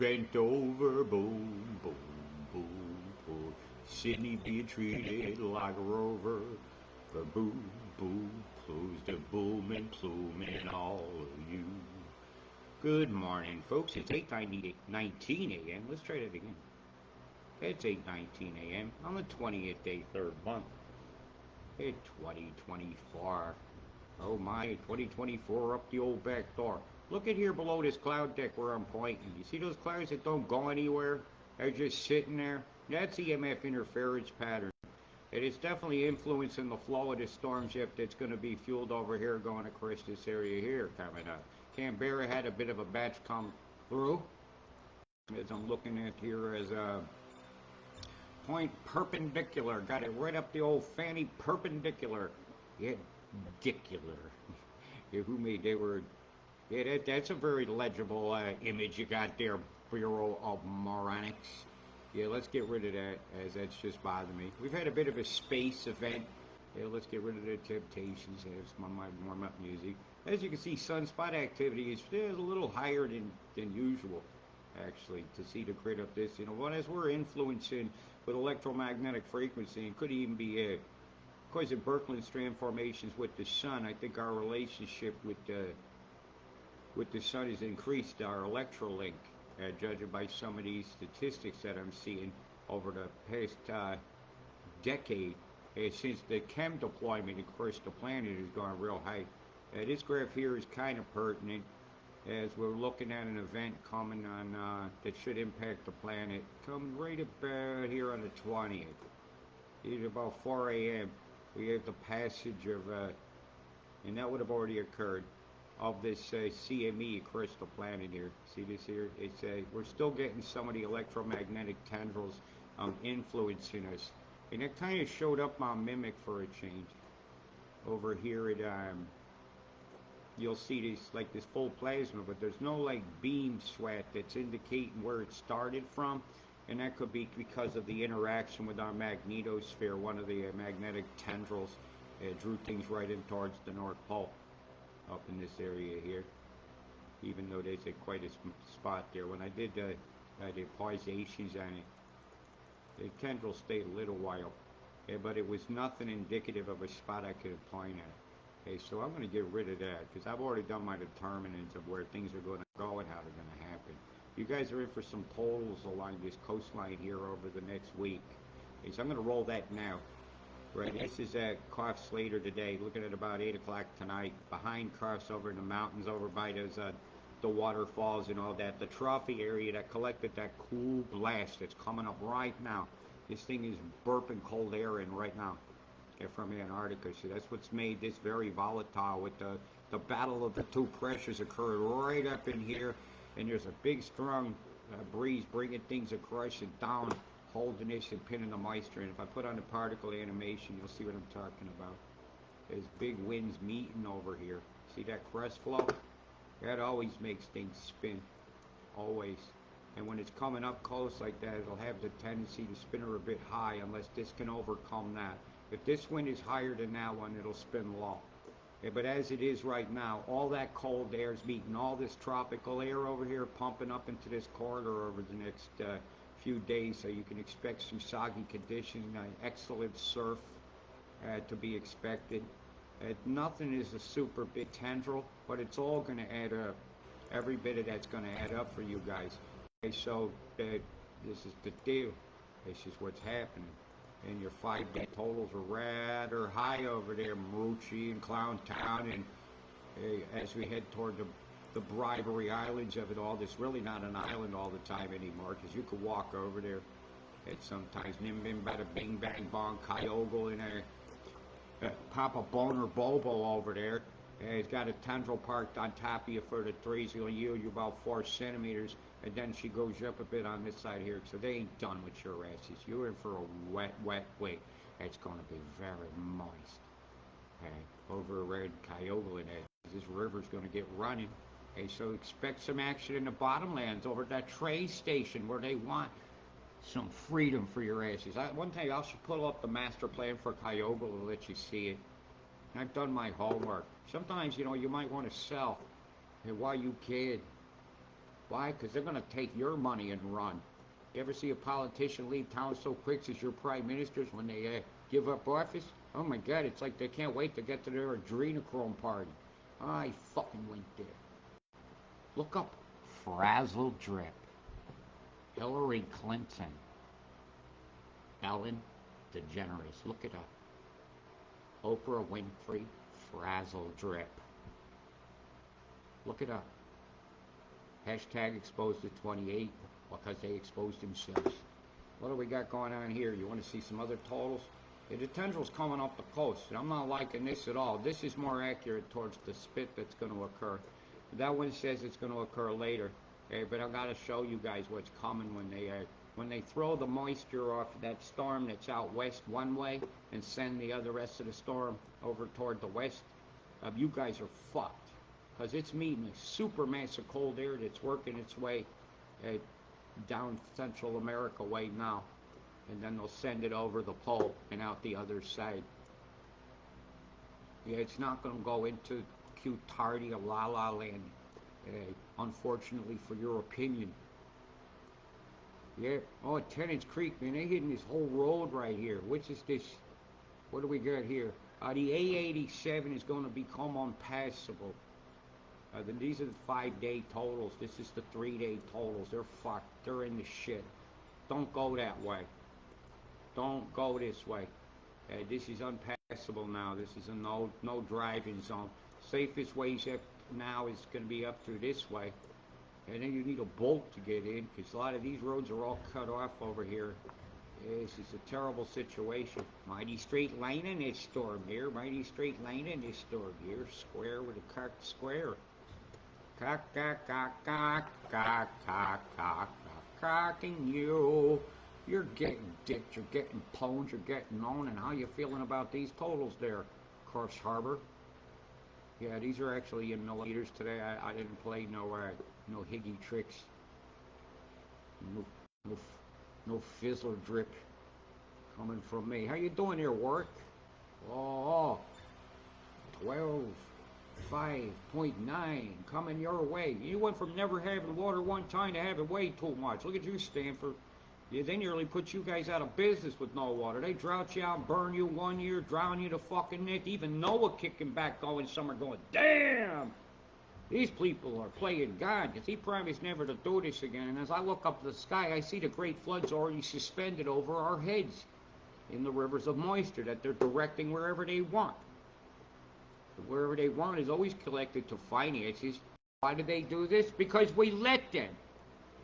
bent over, boom, boom, boom, boom. Sydney being treated like a rover. The boom, boom, close the boom and plume and all of you. Good morning, folks. It's 8:19 a.m. Let's try that again. It's 8:19 a.m. on the 20th day, third month. It's 2024. Oh my, 2024 up the old back door. Look at here below this cloud deck where I'm pointing. You see those clouds that don't go anywhere? They're just sitting there. That's EMF interference pattern. It is definitely influencing the flow of the storm shift that's going to be fueled over here going across this area here coming up. Canberra had a bit of a batch come through. As I'm looking at here as a point perpendicular. Got it right up the old fanny perpendicular. Yeah, dicular. Yeah, who made that word? Yeah, that's a very legible image you got there, Bureau of Moronics. Yeah, let's get rid of that, as that's just bothering me. We've had a bit of a space event. Yeah, let's get rid of the Temptations. There's my warm-up music. As you can see, sunspot activity is a little higher than usual, actually, to see the grid of this. You know, as we're influencing with electromagnetic frequency, and could even be, of course, in Birkeland strand formations with the sun, I think our relationship with the sun has increased, our electrolink. Judging by some of these statistics that I'm seeing over the past decade, since the chem deployment, of course, the planet has gone real high. This graph here is kind of pertinent as we're looking at an event coming on that should impact the planet, coming right about here on the 20th. It's about 4 a.m. We have the passage of, and that would have already occurred, of this CME across the planet here. See this here? It's we're still getting some of the electromagnetic tendrils influencing us, and it kind of showed up on Mimic for a change. Over here at you'll see this like this full plasma, but there's no like beam sweat that's indicating where it started from, and that could be because of the interaction with our magnetosphere. One of the magnetic tendrils drew things right in towards the North Pole. Up in this area here, even though there's quite a spot there. When I did the pausations on it, the tendril stayed a little while, but it was nothing indicative of a spot I could point at. Okay, so I'm going to get rid of that because I've already done my determinants of where things are going to go and how they're going to happen. You guys are in for some totals along this coastline here over the next week. Okay, so I'm going to roll that now. Right, this is Cough Slater today, looking at about 8 o'clock tonight. Behind Coughs over in the mountains, over by those the waterfalls and all that. The trophy area that collected that cool blast that's coming up right now. This thing is burping cold air in right now from Antarctica. So that's what's made this very volatile with the battle of the two pressures occurred right up in here. And there's a big, strong breeze bringing things across and down, holding this and pinning the moisture. And if I put on the particle animation, you'll see what I'm talking about. There's big winds meeting over here. See that crest flow? That always makes things spin. Always. And when it's coming up close like that, it'll have the tendency to spin her a bit high unless this can overcome that. If this wind is higher than that one, it'll spin low. But as it is right now, all that cold air is meeting all this tropical air over here, pumping up into this corridor over the next few days, so you can expect some soggy conditions, excellent surf to be expected. Nothing is a super big tendril, but it's all going to add up. Every bit of that's going to add up for you guys. Okay, so this is the deal. This is what's happening. And your 5-day totals are rather high over there, Marucci and Clown Town, and as we head toward the Bribery Islands of it all. There's really not an island all the time anymore, because you could walk over there at sometimes Nimbin, Bada Bing Bang Bong, Kyogle, and Papa Boner Bobo over there. He's got a tendril parked on top of you for the threes. He'll yield you about 4 centimeters, and then she goes up a bit on this side here. So they ain't done with your asses. You're in for a wet week. It's going to be very moist. Over around Kyogle, and this river's going to get running. Okay, so expect some action in the bottomlands over at that train station where they want some freedom for your asses. One day I should pull up the master plan for Kyogle and let you see it. I've done my homework. Sometimes, you know, you might want to sell while you can. Why? Because they're going to take your money and run. You ever see a politician leave town so quick as your prime ministers when they give up office? Oh my God, it's like they can't wait to get to their adrenochrome party. I fucking went there. Look up Frazzle Drip. Hillary Clinton. Ellen DeGeneres. Look it up. Oprah Winfrey Frazzle Drip. Look it up. Hashtag exposed to 28 because they exposed themselves. What do we got going on here? You want to see some other totals? Yeah, the tendril's coming up the coast, and I'm not liking this at all. This is more accurate towards the spit that's going to occur. That one says it's going to occur later. Okay, but I've got to show you guys what's coming when they throw the moisture off that storm that's out west one way and send the other rest of the storm over toward the west. You guys are fucked because it's meeting a super massive cold air that's working its way down Central America way now, and then they'll send it over the pole and out the other side. Yeah, it's not going to go into Q-Tardia La La Land, unfortunately for your opinion. Yeah, oh, Tennant's Creek, man, they hitting this whole road right here. Which is this? What do we got here? The A87 is going to become unpassable. These are the 5-day totals. This is the 3-day totals. They're fucked. They're in the shit. Don't go that way. Don't go this way. This is unpassable now. This is a no driving zone. Safest ways up now is going to be up through this way. And then you need a boat to get in because a lot of these roads are all cut off over here. This is a terrible situation. Mighty straight line in this storm here. Mighty straight line in this storm here. Square with a cocked square. Cock, cock, cock, cock, cock, cock, cock, cocking you. You're getting dipped, you're getting pwned, you're getting on, and how you feeling about these totals there, Corpse Harbor? Yeah, these are actually in milliliters today. I didn't play no higgy tricks. No fizzler drip coming from me. How you doing there, work? Oh, 12.5.9 coming your way. You went from never having water one time to having way too much. Look at you, Stanford. Yeah, they nearly put you guys out of business with no water. They drought you out, burn you 1 year, drown you to fucking net. Even Noah kicking back going somewhere going, damn! These people are playing God, because he promised never to do this again. And as I look up the sky, I see the great floods already suspended over our heads in the rivers of moisture that they're directing wherever they want. Wherever they want is always collected to finances. Why do they do this? Because we let them.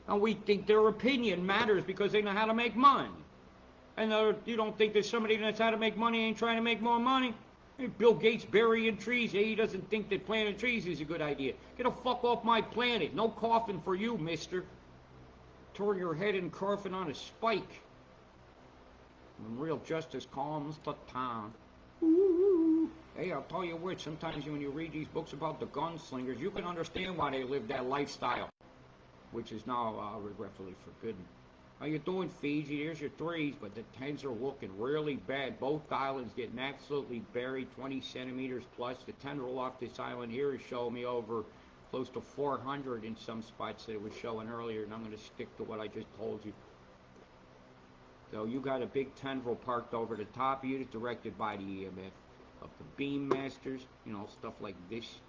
And we think their opinion matters because they know how to make money. And you don't think there's somebody that knows how to make money ain't trying to make more money? Bill Gates burying trees. He doesn't think that planting trees is a good idea. Get the fuck off my planet. No coffin for you, mister. Tore your head and coffin on a spike. When real justice comes to town. Ooh. Hey, I'll tell you what, sometimes when you read these books about the gunslingers, you can understand why they live that lifestyle, which is now regretfully forbidden. How you doing, Fiji? There's your threes, but the tens are looking really bad. Both islands getting absolutely buried, 20 centimeters plus. The tendril off this island here is showing me over close to 400 in some spots that it was showing earlier, and I'm going to stick to what I just told you. So you got a big tendril parked over the top of you that's directed by the EMF of the beam masters, stuff like this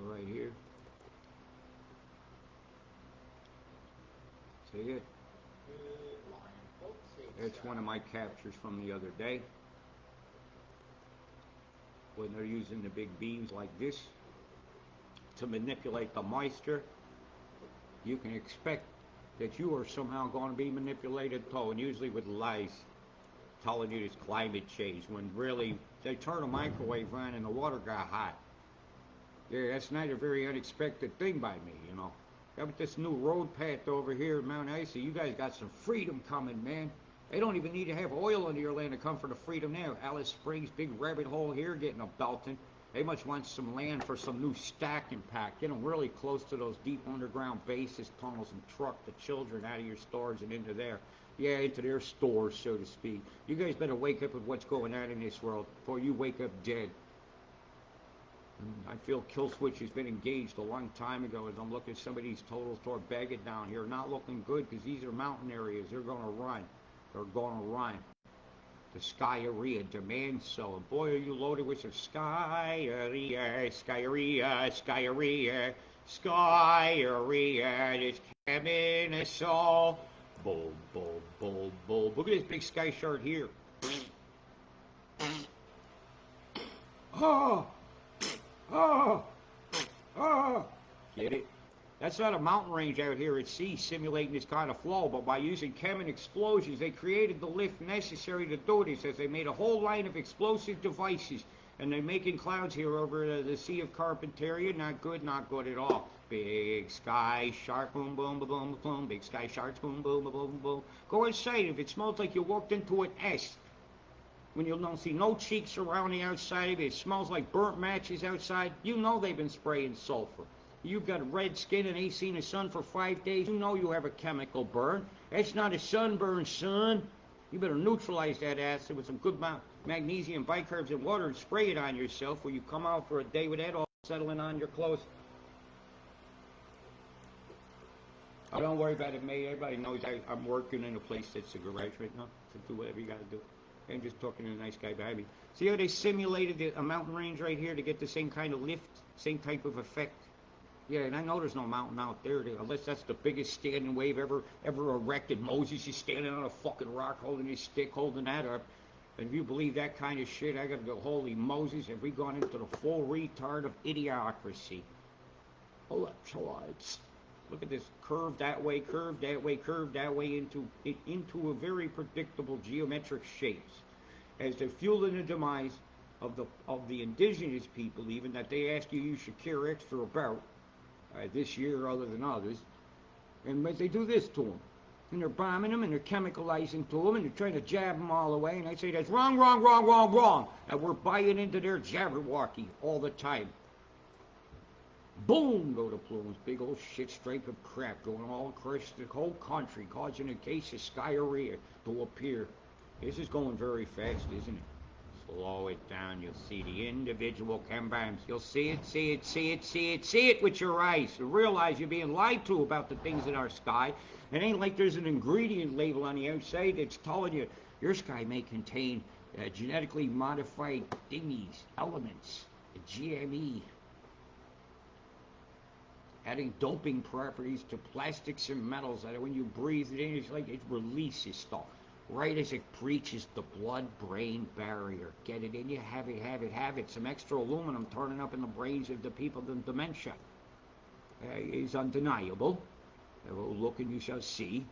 right here. See it? It's one of my captures from the other day. When they're using the big beams like this to manipulate the moisture, you can expect that you are somehow going to be manipulated too, and usually with lies telling you it's climate change, when really they turn a microwave on and the water got hot. Yeah, that's not a very unexpected thing by me, Yeah, but this new road path over here at Mount Icy, you guys got some freedom coming, man. They don't even need to have oil under your land to come for the freedom now. Alice Springs, big rabbit hole here getting a belting. They must want some land for some new stacking pack. Get them really close to those deep underground bases, tunnels, and truck the children out of your stores and into there. Yeah, into their stores, so to speak. You guys better wake up with what's going on in this world before you wake up dead. I feel kill switch has been engaged a long time ago as I'm looking at some of these totals toward Bagot down here. Not looking good because these are mountain areas. They're going to run. They're going to run. The skyria demands so. And boy, are you loaded with some skyria, skyria, skyria, skyria. It's coming us all. Boom, boom, boom, boom. Look at this big sky shark here. Oh, oh, oh. Get it? That's not a mountain range out here at sea simulating this kind of flow, but by using chem and explosions, they created the lift necessary to do this, as they made a whole line of explosive devices, and they're making clouds here over the Sea of Carpentaria. Not good, not good at all. Big sky shark, boom, boom, boom, boom, boom. Big sky sharks, boom, boom, boom, boom, boom. Go inside. If it smells like you walked into an S, when you don't see no cheeks around the outside of it, it smells like burnt matches outside, you know they've been spraying sulfur. You've got red skin and ain't seen the sun for 5 days, you know you have a chemical burn. That's not a sunburn, son. You better neutralize that acid with some good magnesium bicarbs and water and spray it on yourself when you come out for a day with that all settling on your clothes. Oh, don't worry about it, mate. Everybody knows I'm working in a place that's a garage right now, so do whatever you got to do. I'm just talking to the nice guy behind me. See how they simulated a mountain range right here to get the same kind of lift, same type of effect? Yeah, and I know there's no mountain out there, unless that's the biggest standing wave ever erected. Moses is standing on a fucking rock holding his stick, holding that up. And if you believe that kind of shit, I gotta go, holy Moses, have we gone into the full retard of idiocracy? Electrolytes. Look at this, curve that way, curve that way, curve that way into a very predictable geometric shapes. As they're fueling the demise of the indigenous people, even that they ask you should care extra about this year other than others. And they do this to them. And they're bombing them and they're chemicalizing to them and they're trying to jab them all away. And I say that's wrong, wrong, wrong, wrong, wrong. And we're buying into their jabberwocky all the time. Boom, go the plumes. Big old shit stripe of crap going all across the whole country, causing a case of skyria to appear. This is going very fast, isn't it? Slow it down. You'll see the individual chembombs. You'll see it, see it, see it, see it, see it with your eyes. You realize you're being lied to about the things in our sky. It ain't like there's an ingredient label on the outside that's telling you your sky may contain genetically modified thingies, elements, GME. Adding doping properties to plastics and metals that when you breathe it in, it's like it releases stuff. Right as it breaches the blood-brain barrier. Get it in you, have it, have it, have it. Some extra aluminum turning up in the brains of the people with dementia is undeniable. Look and you shall see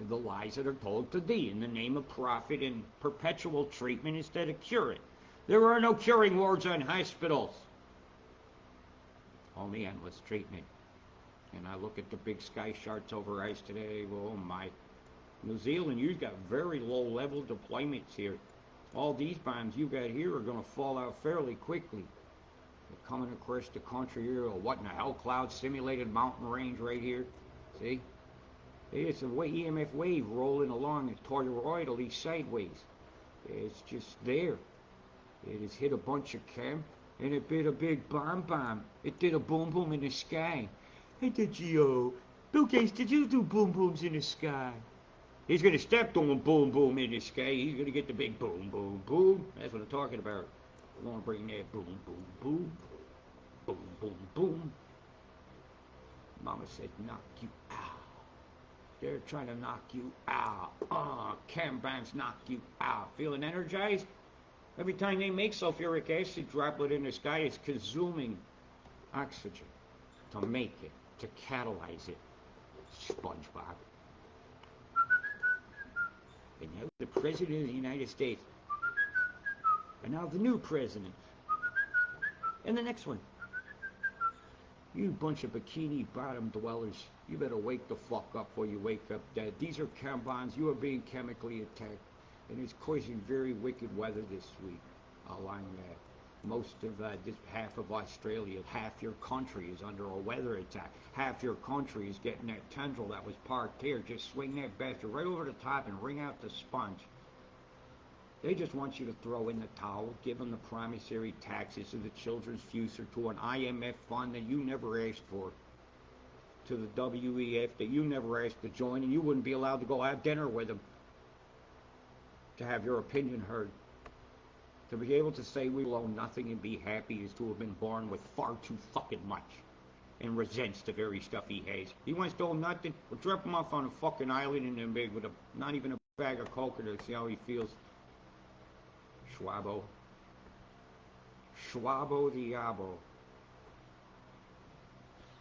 the lies that are told to thee in the name of profit and perpetual treatment instead of curing. There are no curing wards on hospitals. Only endless treatment. And I look at the big sky sharks over ice today. Oh my. New Zealand, you've got very low level deployments here. All these bombs you got here are going to fall out fairly quickly. They're coming across the country here. What in the hell cloud simulated mountain range right here? See? It's a EMF wave rolling along toroidally sideways. It's just there. It has hit a bunch of chem and it bit a big bomb. It did a boom boom in the sky. Hey, did you? Bill Gates, did you do boom booms in the sky? He's going to step doing boom boom in the sky. He's going to get the big boom boom boom. That's what I'm talking about. We're going to bring that boom boom boom. Boom boom boom. Mama said knock you out. They're trying to knock you out. Chembombs knock you out. Feeling energized? Every time they make sulfuric acid droplet in the sky, it's consuming oxygen to make it, to catalyze it. SpongeBob. And now the President of the United States. And now the new President. And the next one. You bunch of bikini bottom dwellers. You better wake the fuck up before you wake up dead. These are chembombs. You are being chemically attacked. And it's causing very wicked weather this week along most of this half of Australia. Half your country is under a weather attack. Half your country is getting that tendril that was parked here. Just swing that bastard right over the top and wring out the sponge. They just want you to throw in the towel, give them the promissory taxes of the children's future to an IMF fund that you never asked for, to the WEF that you never asked to join, and you wouldn't be allowed to go have dinner with them to have your opinion heard. To be able to say we will own nothing and be happy is to have been born with far too fucking much and resents the very stuff he has. He wants to own nothing. We'll drop him off on a fucking island in the big with not even a bag of coconut to see how he feels. Schwabo. Schwabo Diabo.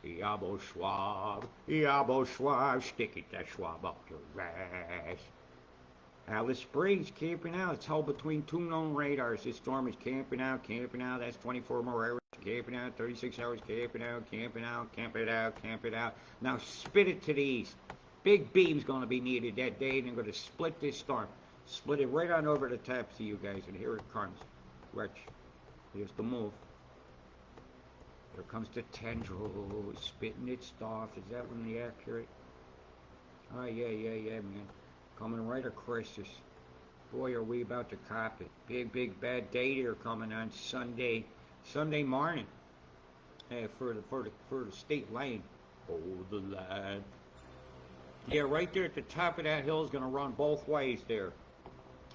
Diabo Schwab. Diabo Schwab. Stick it, that Schwab up your ass. Alice Springs camping out. It's held between two known radars. This storm is camping out, camping out. That's 24 more hours. Camping out, 36 hours. Camping out, camping out, camp it out, camp it out. Now spit it to the east. Big beam's going to be needed that day, and they're going to split this storm. Split it right on over the top to you guys, and here it comes. Watch. Here's the move. Here comes the tendril, spitting its stuff. Is that one the accurate? Oh, yeah, man. Coming right across us. Boy, are we about to cop it. Big, bad day here coming on Sunday morning. For the state line. Hold the line. Yeah, right there at the top of that hill is going to run both ways there.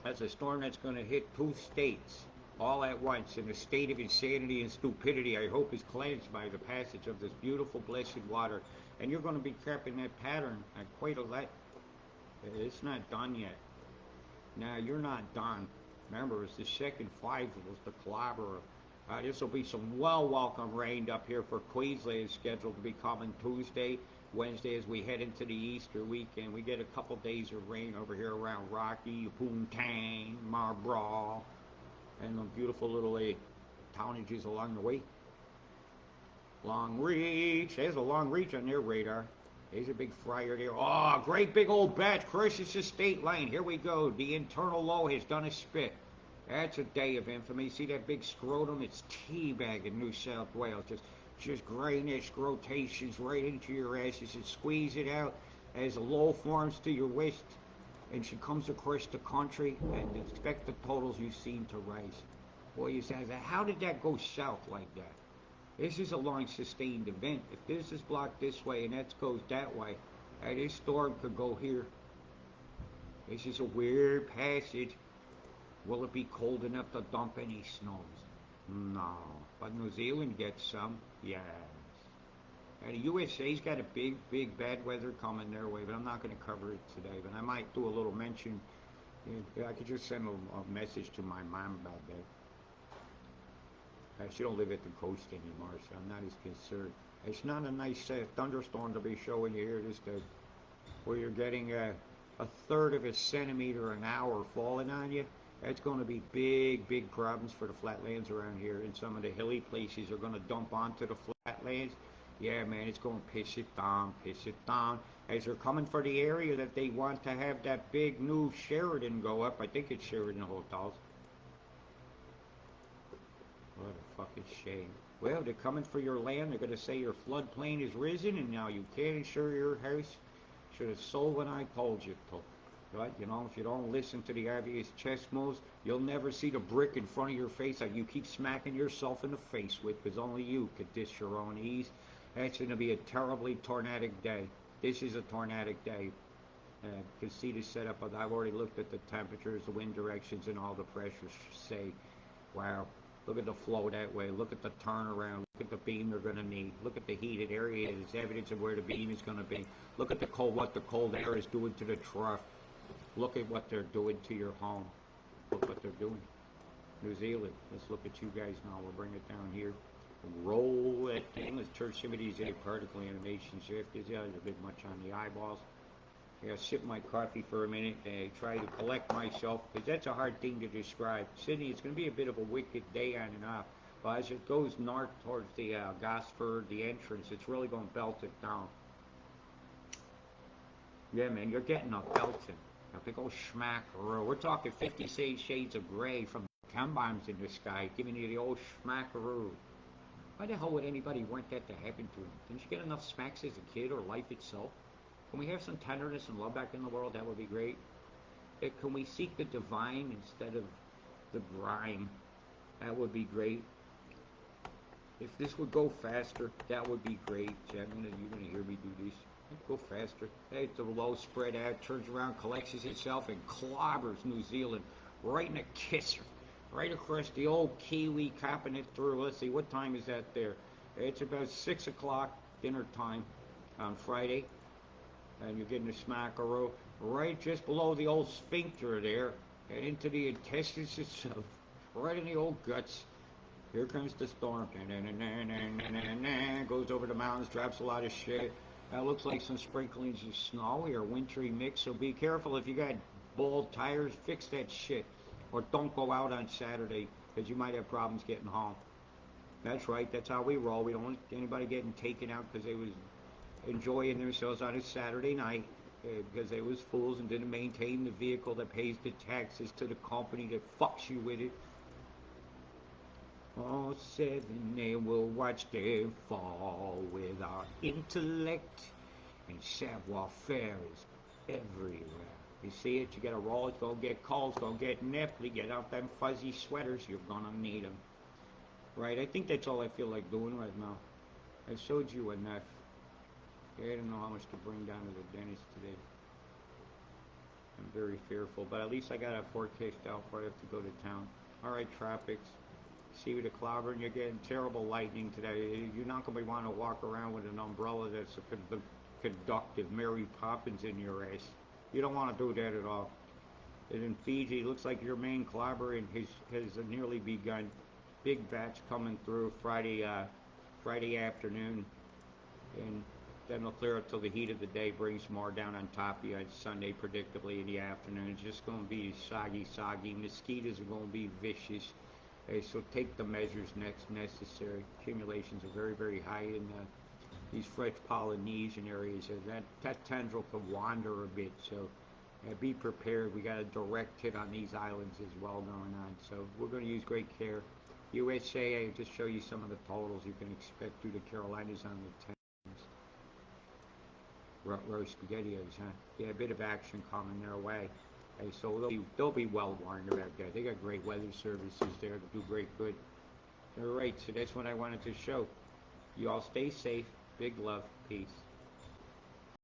That's a storm that's going to hit two states all at once in a state of insanity and stupidity. I hope is cleansed by the passage of this beautiful, blessed water. And you're going to be trapping that pattern at quite a lot. It's not done yet. Now, you're not done. Remember, it's the second five was the clobberer. This will be some welcome rain up here for Queensland. Is scheduled to be coming Tuesday, Wednesday as we head into the Easter weekend. We get a couple days of rain over here around Rocky, Poontang, Marlborough, and the beautiful little townages along the way. Long Reach. There's a Long Reach on their radar. There's a big fryer there. Oh, great big old batch crosses the state line. Here we go. The internal low has done a spit. That's a day of infamy. See that big scrotum? It's teabagging New South Wales. Just grainish rotations right into your asses and squeeze it out as the low forms to your waist. And she comes across the country and expect the totals you've seen to rise. Boy, you say, how did that go south like that? This is a long sustained event. If this is blocked this way and that goes that way, this storm could go here. This is a weird passage. Will it be cold enough to dump any snows? No. But New Zealand gets some. Yes. And the USA's got a big bad weather coming their way, but I'm not going to cover it today. But I might do a little mention. I could just send a message to my mom about that. She don't live at the coast anymore, so I'm not as concerned. It's not a nice thunderstorm to be showing you here this day, where you're getting a third of a centimeter an hour falling on you. That's going to be big problems for the flatlands around here, and some of the hilly places are going to dump onto the flatlands. Yeah, man, it's going to piss it down. As they're coming for the area that they want to have that big new Sheridan go up. I think it's Sheridan Hotels. What a fucking shame. Well, they're coming for your land. They're going to say your floodplain is risen, and now you can't insure your house. Should have sold when I told you to. Right? You know, if you don't listen to the obvious chess moves, you'll never see the brick in front of your face that you keep smacking yourself in the face with, because only you could dish your own ease. That's going to be a terribly tornadic day. This is a tornadic day. You can see the setup. I've already looked at the temperatures, the wind directions, and all the pressures. Say, wow. Look at the flow that way. Look at the turnaround. Look at the beam they're going to need. Look at the heated area. There's evidence of where the beam is going to be. Look at what the cold air is doing to the trough. Look at what they're doing to your home. Look what they're doing. New Zealand. Let's look at you guys now. We'll bring it down here. Roll that thing. Let's turn some of these particle animation shifters. Yeah, there's a bit much on the eyeballs. I gotta sip my coffee for a minute and try to collect myself, because that's a hard thing to describe. Sydney, it's going to be a bit of a wicked day on and off, but as it goes north towards the Gosford, the entrance, it's really going to belt it down. Yeah, man, you're getting a belting. A big old schmackaroo. We're talking 50 shades of gray from Chembombs in the sky, giving you the old schmackaroo. Why the hell would anybody want that to happen to him? Didn't you get enough smacks as a kid or life itself? Can we have some tenderness and love back in the world? That would be great. Can we seek the divine instead of the grime? That would be great. If this would go faster, that would be great. You're gonna hear me do this. Go faster. Hey, it's a low spread out, turns around, collects itself, and clobbers New Zealand right in a kisser, right across the old Kiwi, copping it through. Let's see, what time is that there? It's about 6 o'clock dinner time on Friday, and you're getting a smackaroo right just below the old sphincter there, and into the intestines itself, right in the old guts. Here comes the storm. Goes over the mountains, drops a lot of shit. That looks like some sprinklings of snowy or wintry mix, so be careful if you got bald tires, fix that shit. Or don't go out on Saturday, because you might have problems getting home. That's right, that's how we roll. We don't want anybody getting taken out because they was enjoying themselves on a Saturday night, because they was fools and didn't maintain the vehicle that pays the taxes to the company that fucks you with it. All seven, they will watch them fall with our intellect and savoir-faire is everywhere. You see it, you gotta roll it, go get calls, go get nipply, get out them fuzzy sweaters, you're gonna need them. Right, I think that's all I feel like doing right now. I showed you enough. I don't know how much to bring down to the dentist today. I'm very fearful, but at least I got a forecast out before I have to go to town. Alright, tropics. See with the clobber, and you're getting terrible lightning today. You're not going to want to walk around with an umbrella that's a conductive Mary Poppins in your ass. You don't want to do that at all. And in Fiji, it looks like your main clobber has nearly begun. Big batch coming through Friday afternoon, and then it'll clear up till the heat of the day brings more down on top of you. Sunday, predictably in the afternoon, it's just going to be soggy. Mosquitoes are going to be vicious. So take the measures necessary. Accumulations are very, very high in these French Polynesian areas. That tendril could wander a bit, so be prepared. We got a direct hit on these islands as well going on, so we're going to use great care. USA, I just show you some of the totals you can expect through the Carolinas on the 10s. Roast SpaghettiOs, huh? Yeah, a bit of action coming their way. Hey, so they'll be well warned about that. They got great weather services there to do great good. All right, so that's what I wanted to show. You all stay safe. Big love. Peace.